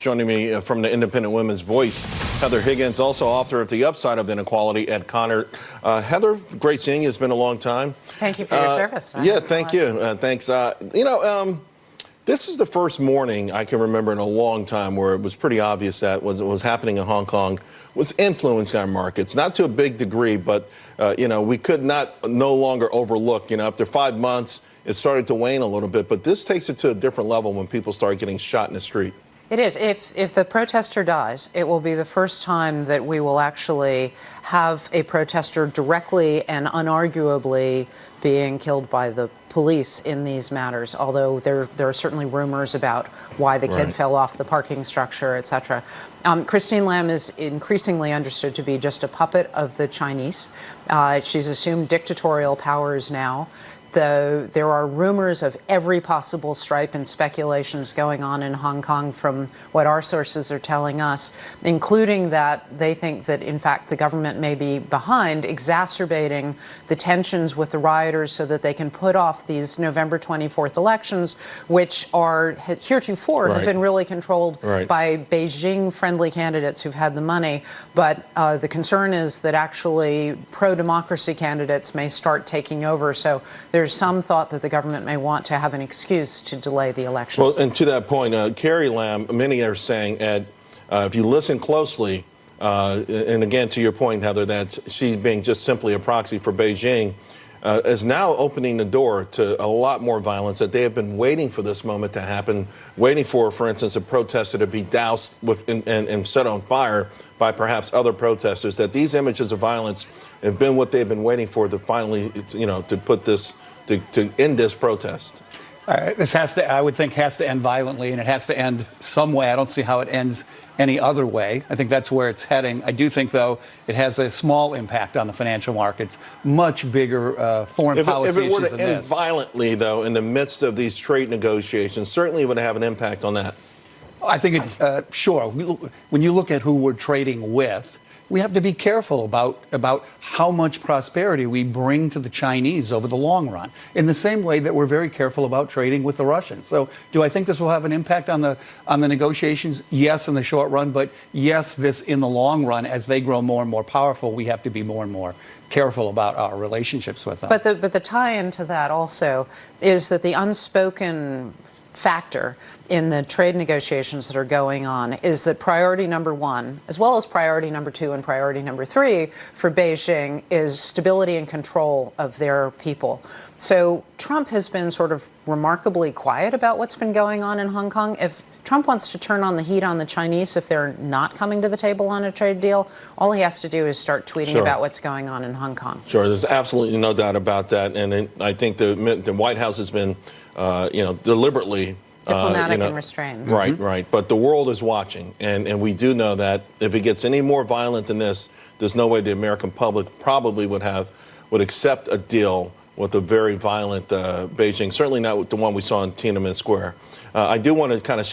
Joining me from the Independent Women's Voice, Heather Higgins, also author of The Upside of Inequality at Connor. Heather, great seeing you. It's been a long time. Thank you for your service. Yeah, thank you. Thanks. This is the first morning I can remember in a long time where it was pretty obvious that what was happening in Hong Kong was influencing our markets, not to a big degree, but we could no longer overlook. After 5 months, it started to wane a little bit, but this takes it to a different level when people start getting shot in the street. It is. If the protester dies, it will be the first time that we will actually have a protester directly and unarguably being killed by the police in these matters, although there are certainly rumors about why the kid fell off the parking structure, etc. Christine Lam is increasingly understood to be just a puppet of the Chinese. She's assumed dictatorial powers now. There are rumors of every possible stripe and speculations going on in Hong Kong from what our sources are telling us, including that they think that, in fact, the government may be behind exacerbating the tensions with the rioters so that they can put off these November 24th elections, which are heretofore have been really controlled by Beijing-friendly candidates who've had the money. But the concern is that actually pro-democracy candidates may start taking over. So there's some thought that the government may want to have an excuse to delay the elections. Well, and to that point, Carrie Lam, many are saying, if you listen closely, and again, to your point, Heather, that she's being just simply a proxy for Beijing, is now opening the door to a lot more violence, that they have been waiting for this moment to happen, waiting for instance, a protester to be doused and set on fire by perhaps other protesters, that these images of violence have been what they've been waiting for to finally, to put this, to end this protest. This I would think, has to end violently, and it has to end some way. I don't see how it ends any other way. I think that's where it's heading. I do think, though, it has a small impact on the financial markets, much bigger foreign policy issues than this. If it were to end violently, though, in the midst of these trade negotiations, certainly it would have an impact on that. I think it's, sure. When you look at who we're trading with, we have to be careful about how much prosperity we bring to the Chinese over the long run, in the same way that we're very careful about trading with the Russians. So do I think this will have an impact on the negotiations? Yes, in the short run, but yes, this in the long run, as they grow more and more powerful, we have to be more and more careful about our relationships with them. But the tie-in to that also is that the unspoken factor in the trade negotiations that are going on is that priority number one, as well as priority number two and priority number three for Beijing, is stability and control of their people. So Trump has been sort of remarkably quiet about what's been going on in Hong Kong. If Trump wants to turn on the heat on the Chinese if they're not coming to the table on a trade deal, all he has to do is start tweeting about what's going on in Hong Kong. Sure, there's absolutely no doubt about that. And I think the White House has been, deliberately diplomatic and restrained. Right. But the world is watching, and we do know that if it gets any more violent than this, there's no way the American public probably would accept a deal with a very violent Beijing. Certainly not with the one we saw in Tiananmen Square. I do want to kind of